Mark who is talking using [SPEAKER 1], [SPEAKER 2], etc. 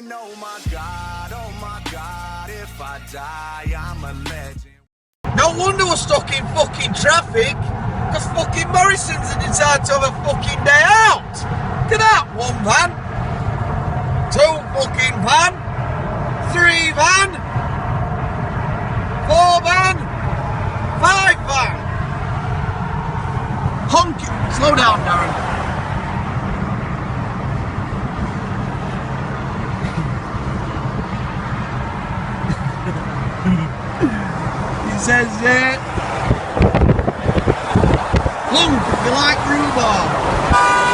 [SPEAKER 1] And oh my God, if I die, I'm a legend.
[SPEAKER 2] No wonder we're stuck in fucking traffic, because fucking Morrison's have decided to have a fucking day out. Look at that, 1 van, 2 fucking van, 3 van, 4 van, 5 van. Honk, slow down, Darren. He says, Honk, you like rhubarb?